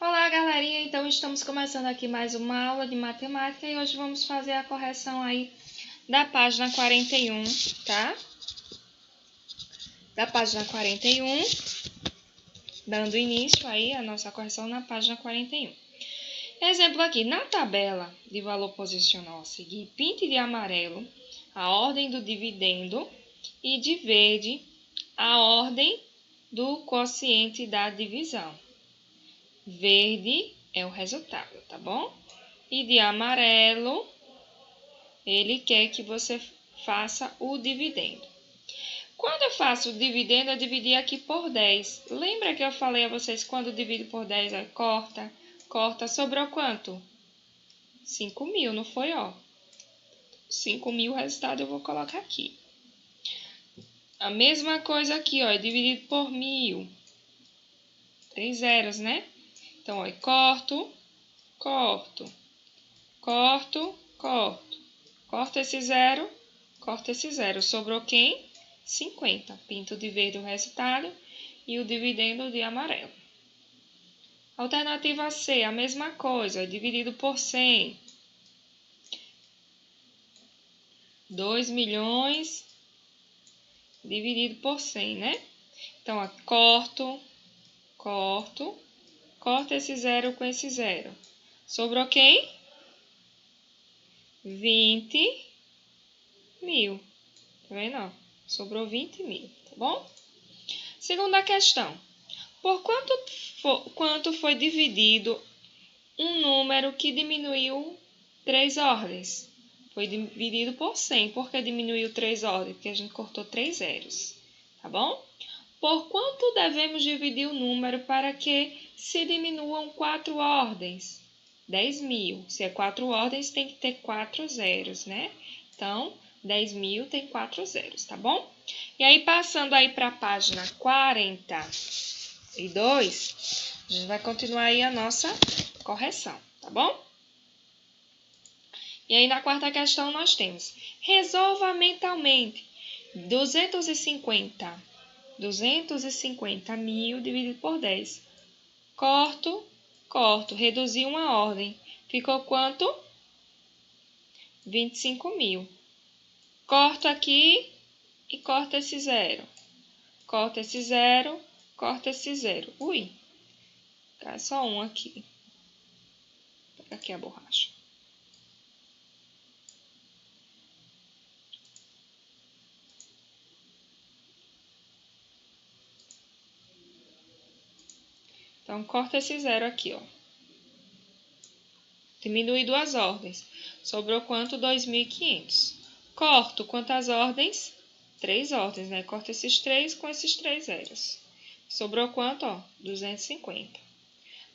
Olá, galerinha! Então, estamos começando aqui mais uma aula de matemática e hoje vamos fazer a correção aí da página 41, tá? Da página 41, dando início aí a nossa correção na página 41. Exemplo aqui, na tabela de valor posicional a seguir, pinte de amarelo a ordem do dividendo e de verde a ordem do quociente da divisão. Verde é o resultado, tá bom? E de amarelo, ele quer que você faça o dividendo. Quando eu faço o dividendo, eu dividi aqui por 10. Lembra que eu falei a vocês quando divido por 10, corta, sobrou quanto? 5.000, não foi, ó? 5.000 o resultado eu vou colocar aqui. A mesma coisa aqui, ó, dividido por 1.000. 3 zeros, né? Então, ó, corto. Corta esse zero. Sobrou quem? 50. Pinto de verde o resultado e o dividendo de amarelo. Alternativa C, a mesma coisa, dividido por 100. 2 milhões dividido por 100, né? Então, ó, corta esse zero com esse zero. Sobrou quem? 20.000. Tá vendo? Sobrou 20.000, tá bom? Segunda questão. Por quanto foi dividido um número que diminuiu 3 ordens? Foi dividido por 100. Por que diminuiu 3 ordens? Porque a gente cortou 3 zeros, tá bom? Por quanto devemos dividir o número para que se diminuam 4 ordens? 10.000. Se é 4 ordens, tem que ter 4 zeros, né? Então, 10.000 tem 4 zeros, tá bom? E aí, passando aí para a página 42, a gente vai continuar aí a nossa correção, tá bom? E aí, na quarta questão, nós temos: resolva mentalmente 250.000 dividido por 10. Corto, reduzi uma ordem. Ficou quanto? 25.000. Corto aqui e corto esse zero. Corta esse zero. Ui, cai só um aqui. Pega aqui a borracha. Então, corta esse zero aqui, ó. Diminui 2 ordens. Sobrou quanto? 2.500. Corto quantas ordens? 3 ordens, né? Corta esses 3 com esses 3 zeros. Sobrou quanto, ó? 250.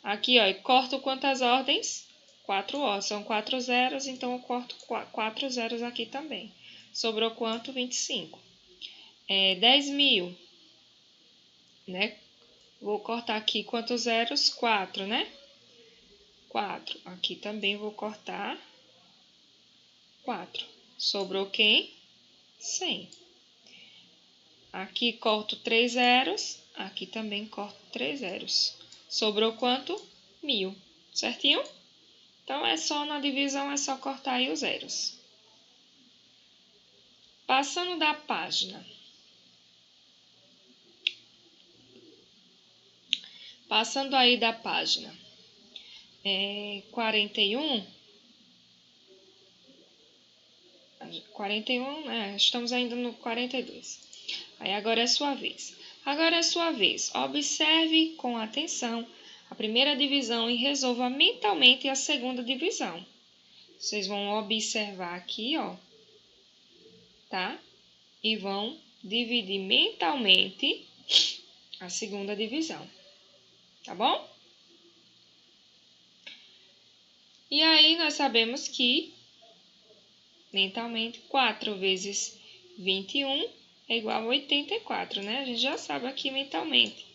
Aqui, ó, e corto quantas ordens? 4 ordens. São 4 zeros, então eu corto 4 zeros aqui também. Sobrou quanto? 25. 10.000, né? Vou cortar aqui quantos zeros? 4, né? 4. Aqui também vou cortar 4. Sobrou quem? 100. Aqui corto 3 zeros. Aqui também corto 3 zeros. Sobrou quanto? 1.000. Certinho? Então, é só na divisão, é só cortar aí os zeros. Passando da página. Passando aí da página 41, né? Estamos ainda no 42. Aí agora é sua vez. Observe com atenção a primeira divisão e resolva mentalmente a segunda divisão. Vocês vão observar aqui, ó, tá? E vão dividir mentalmente a segunda divisão, tá bom? E aí, nós sabemos que, mentalmente, 4 vezes 21 é igual a 84, né? A gente já sabe aqui mentalmente.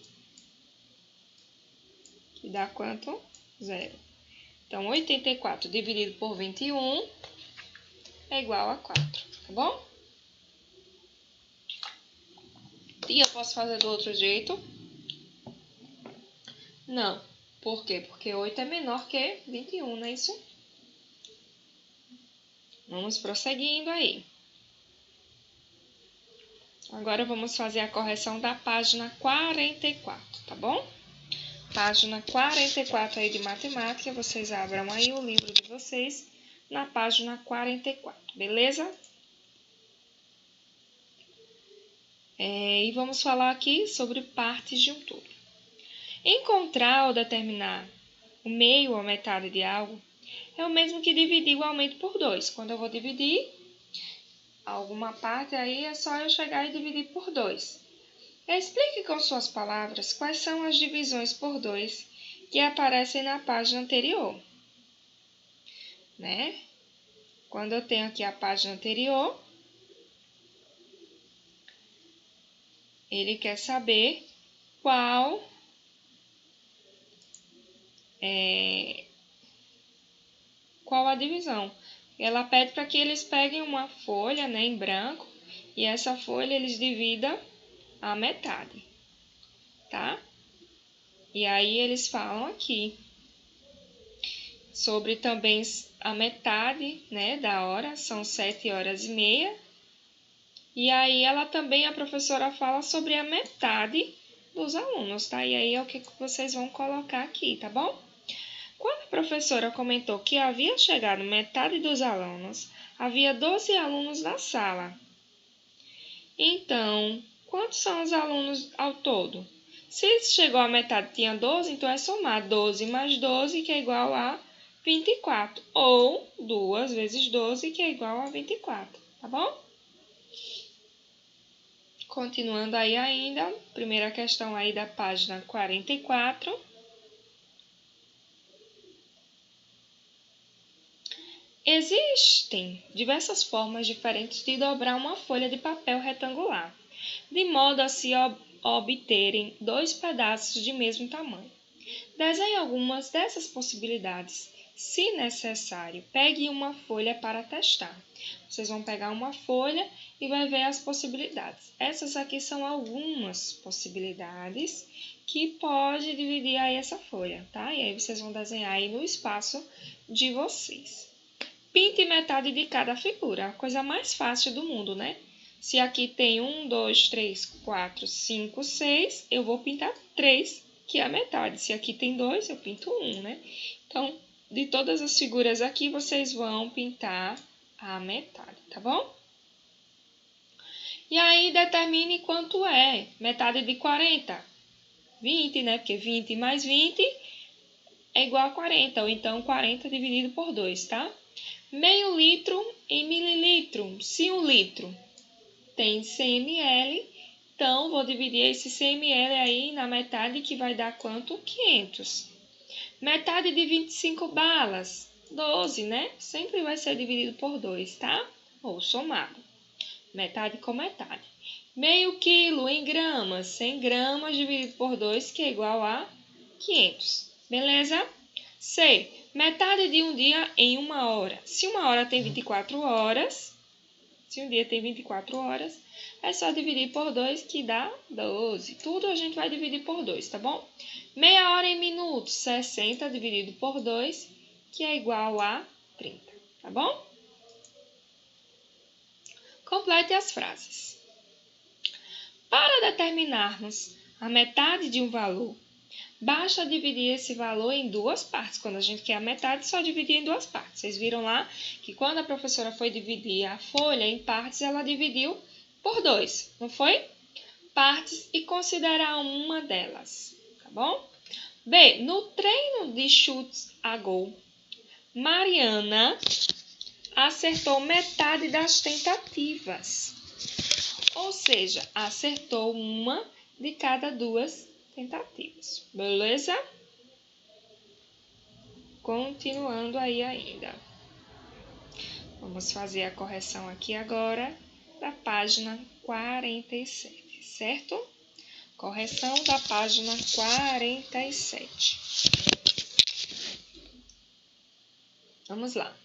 Que dá quanto? 0. Então, 84 dividido por 21 é igual a 4, tá bom? E eu posso fazer do outro jeito? Não, Por quê? Porque 8 é menor que 21, não é isso? Vamos prosseguindo aí. Agora vamos fazer a correção da página 44, tá bom? Página 44 aí de matemática, vocês abram aí o livro de vocês na página 44, beleza? E vamos falar aqui sobre partes de um todo. Encontrar ou determinar o meio ou metade de algo é o mesmo que dividir igualmente por 2. Quando eu vou dividir alguma parte, aí é só eu chegar e dividir por 2. Explique com suas palavras quais são as divisões por 2 que aparecem na página anterior. Né? Quando eu tenho aqui a página anterior, ele quer saber qual a divisão. Ela pede para que eles peguem uma folha, né, em branco, e essa folha eles dividam a metade, tá? E aí eles falam aqui sobre também a metade, né, da hora, são 7h30. E aí a professora fala sobre a metade dos alunos, tá? E aí é o que vocês vão colocar aqui, tá bom? Quando a professora comentou que havia chegado metade dos alunos, havia 12 alunos na sala. Então, quantos são os alunos ao todo? Se chegou a metade tinha 12, então é somar 12 mais 12, que é igual a 24. Ou 2 vezes 12, que é igual a 24, tá bom? Continuando aí ainda, primeira questão aí da página 44. Existem diversas formas diferentes de dobrar uma folha de papel retangular, de modo a se obterem 2 pedaços de mesmo tamanho. Desenhe algumas dessas possibilidades. Se necessário, pegue uma folha para testar. Vocês vão pegar uma folha e vai ver as possibilidades. Essas aqui são algumas possibilidades que pode dividir aí essa folha, tá? E aí vocês vão desenhar aí no espaço de vocês. Pinte metade de cada figura, a coisa mais fácil do mundo, né? Se aqui tem 1, 2, 3, 4, 5, 6, eu vou pintar 3, que é a metade. Se aqui tem 2, eu pinto 1, né? Então, de todas as figuras aqui, vocês vão pintar a metade, tá bom? E aí, determine quanto é metade de 40. 20, né? Porque 20 mais 20 é igual a 40, ou então 40 dividido por 2, tá? Meio litro em mililitro. Se 1 litro tem 100 ml, então vou dividir esse 100 ml aí na metade, que vai dar quanto? 500. Metade de 25 balas, 12, né? Sempre vai ser dividido por 2, tá? Ou somado. Metade com metade. Meio quilo em gramas, 100 gramas dividido por 2, que é igual a 500. Beleza? C. Metade de um dia em 1 hora. Se 1 hora tem 24 horas, se um dia tem 24 horas, é só dividir por 2, que dá 12. Tudo a gente vai dividir por 2, tá bom? Meia hora em minutos, 60 dividido por 2, que é igual a 30, tá bom? Complete as frases. Para determinarmos a metade de um valor, basta dividir esse valor em 2 partes. Quando a gente quer a metade, só dividir em 2 partes. Vocês viram lá que quando a professora foi dividir a folha em partes, ela dividiu por 2, não foi? Partes e considerar uma delas, tá bom? B. No treino de chutes a gol, Mariana acertou metade das tentativas. Ou seja, acertou uma de cada 2 tentativas. Beleza? Continuando aí ainda. Vamos fazer a correção aqui agora da página 47, certo? Correção da página 47. Vamos lá.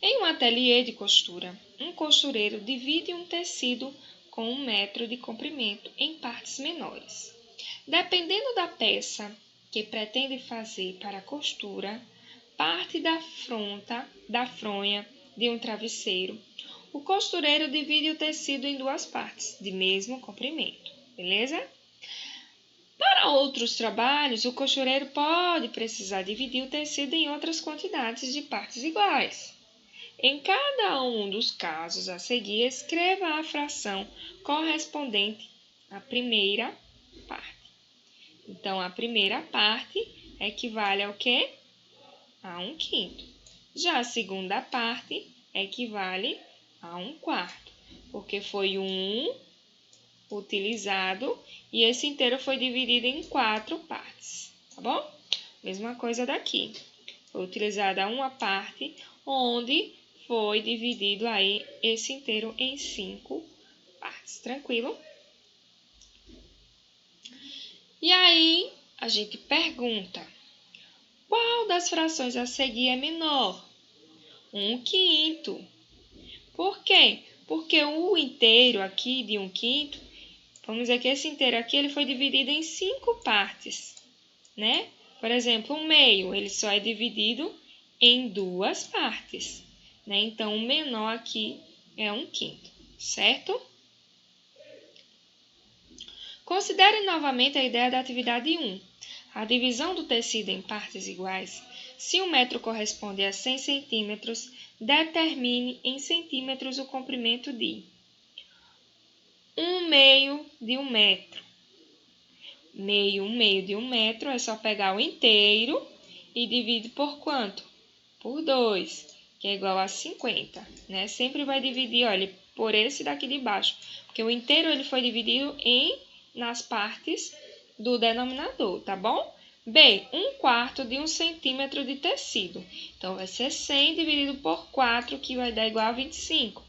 Em um ateliê de costura, um costureiro divide um tecido com 1 metro de comprimento em partes menores. Dependendo da peça que pretende fazer para a costura parte da fronha de um travesseiro, o costureiro divide o tecido em duas partes, de mesmo comprimento, beleza? Para outros trabalhos, o costureiro pode precisar dividir o tecido em outras quantidades de partes iguais. Em cada um dos casos a seguir, escreva a fração correspondente à primeira parte. Então, a primeira parte equivale ao quê? A 1/5. Já a segunda parte equivale a 1/4, porque foi 1 utilizado e esse inteiro foi dividido em 4 partes, tá bom? Mesma coisa daqui. Foi utilizada uma parte onde foi dividido aí esse inteiro em 5 partes, tranquilo? E aí, a gente pergunta, qual das frações a seguir é menor? 1/5. Por quê? Porque o inteiro aqui de 1/5, vamos dizer que esse inteiro aqui ele foi dividido em 5 partes, né? Por exemplo, o meio, ele só é dividido em 2 partes, né? Então, o menor aqui é 1/5, certo? Considere novamente a ideia da atividade 1. A divisão do tecido em partes iguais. Se 1 metro corresponde a 100 centímetros, determine em centímetros o comprimento de 1/2 de 1 metro. Um meio de 1 metro é só pegar o inteiro e dividir por quanto? Por 2, que é igual a 50, né? Sempre vai dividir, olha, por esse daqui de baixo, porque o inteiro ele foi dividido nas partes do denominador, tá bom? B, 1/4 de 1 centímetro de tecido. Então, vai ser 100 dividido por 4, que vai dar igual a 25.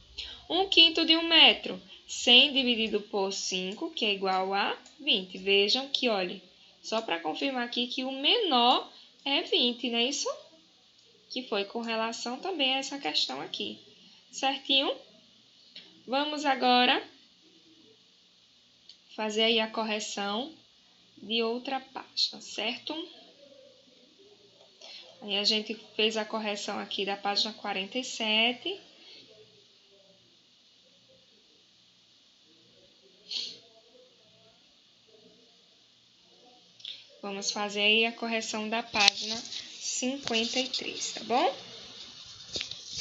1/5 de 1 metro. 100 dividido por 5, que é igual a 20. Vejam que, olha, só para confirmar aqui que o menor é 20, não é isso? Que foi com relação também a essa questão aqui. Certinho? Vamos agora fazer aí a correção de outra página, certo? Aí a gente fez a correção aqui da página 47. Vamos fazer aí a correção da página 53, tá bom?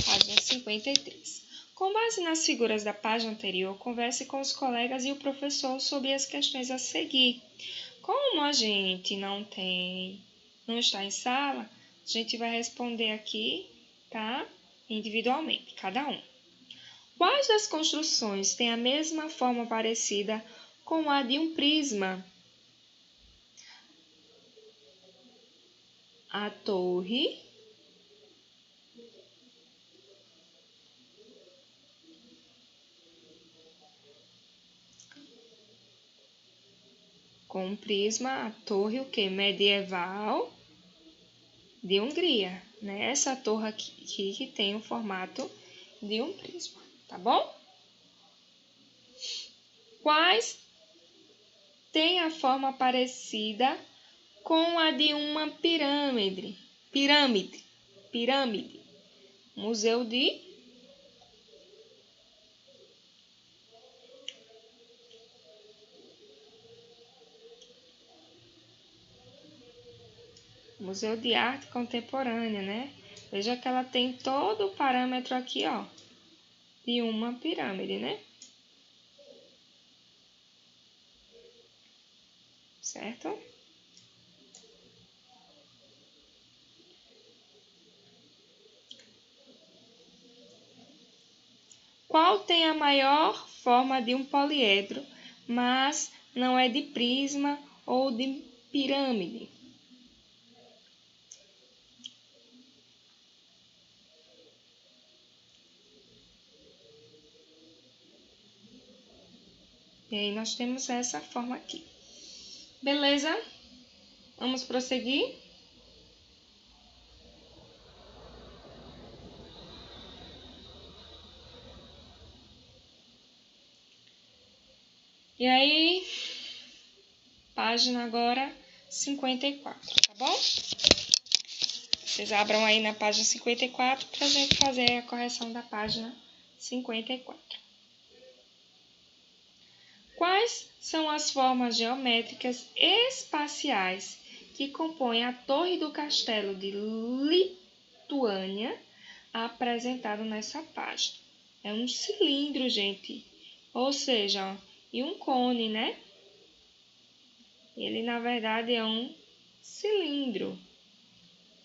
Página 53. Com base nas figuras da página anterior, converse com os colegas e o professor sobre as questões a seguir. Como a gente não está em sala, a gente vai responder aqui, tá? Individualmente, cada um. Quais das construções têm a mesma forma parecida com a de um prisma? A torre, com um prisma, a torre o quê? Medieval de Hungria, né? Essa torre aqui que tem o formato de um prisma, tá bom? Quais têm a forma parecida com a de uma pirâmide? Pirâmide. Museu de Arte Contemporânea, né? Veja que ela tem todo o parâmetro aqui, ó, de uma pirâmide, né? Certo? Qual tem a maior forma de um poliedro, mas não é de prisma ou de pirâmide? E aí nós temos essa forma aqui. Beleza? Vamos prosseguir? E aí, página agora 54, tá bom? Vocês abram aí na página 54 para a gente fazer a correção da página 54. Quais são as formas geométricas espaciais que compõem a torre do castelo de Lituânia apresentado nessa página? É um cilindro, gente. Ou seja, ó, e um cone, né? Ele, na verdade, é um cilindro.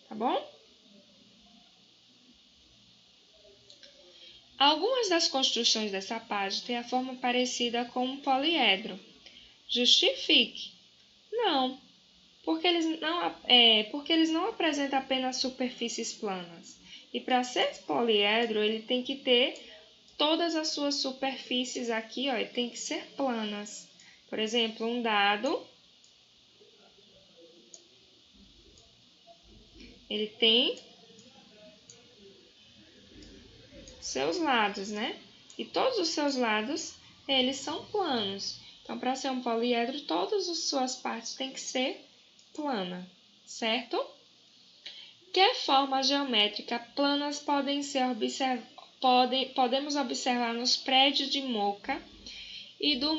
Tá bom? Algumas das construções dessa página têm a forma parecida com um poliedro. Justifique. Não, porque eles não apresentam apenas superfícies planas. E para ser poliedro, ele tem que ter todas as suas superfícies aqui, ó, tem que ser planas. Por exemplo, um dado, ele tem seus lados, né? E todos os seus lados, eles são planos. Então, para ser um poliedro, todas as suas partes têm que ser plana, certo? Que formas geométricas planas podemos observar nos prédios de Moca e do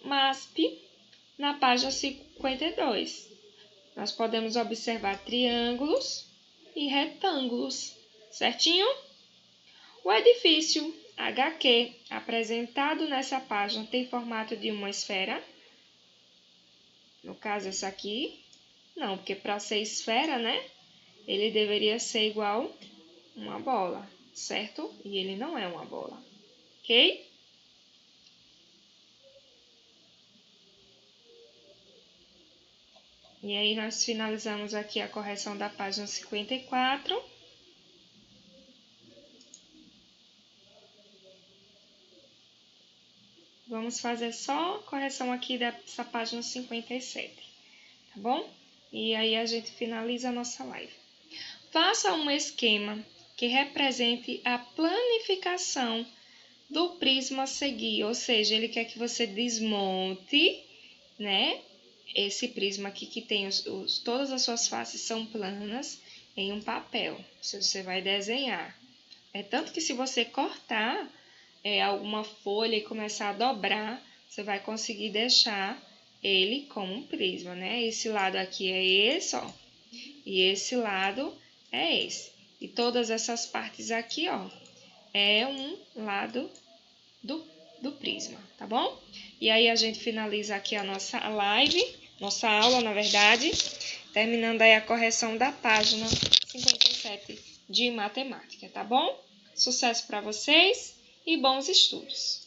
MASP na página 52. Nós podemos observar triângulos e retângulos, certinho? O edifício HQ apresentado nessa página tem formato de uma esfera. No caso, essa aqui, não, porque para ser esfera, né, ele deveria ser igual uma bola, certo? E ele não é uma bola, ok? E aí, nós finalizamos aqui a correção da página 54. Vamos fazer só a correção aqui dessa página 57, tá bom? E aí, a gente finaliza a nossa live. Faça um esquema que represente a planificação do prisma a seguir, ou seja, ele quer que você desmonte, né? Esse prisma aqui que tem todas as suas faces são planas em um papel. Você vai desenhar. É tanto que se você cortar alguma folha e começar a dobrar, você vai conseguir deixar ele como um prisma, né? Esse lado aqui é esse, ó. E esse lado é esse. E todas essas partes aqui, ó, é um lado do prisma, tá bom? E aí, a gente finaliza aqui a nossa live, nossa aula, na verdade, terminando aí a correção da página 57 de matemática, tá bom? Sucesso para vocês e bons estudos!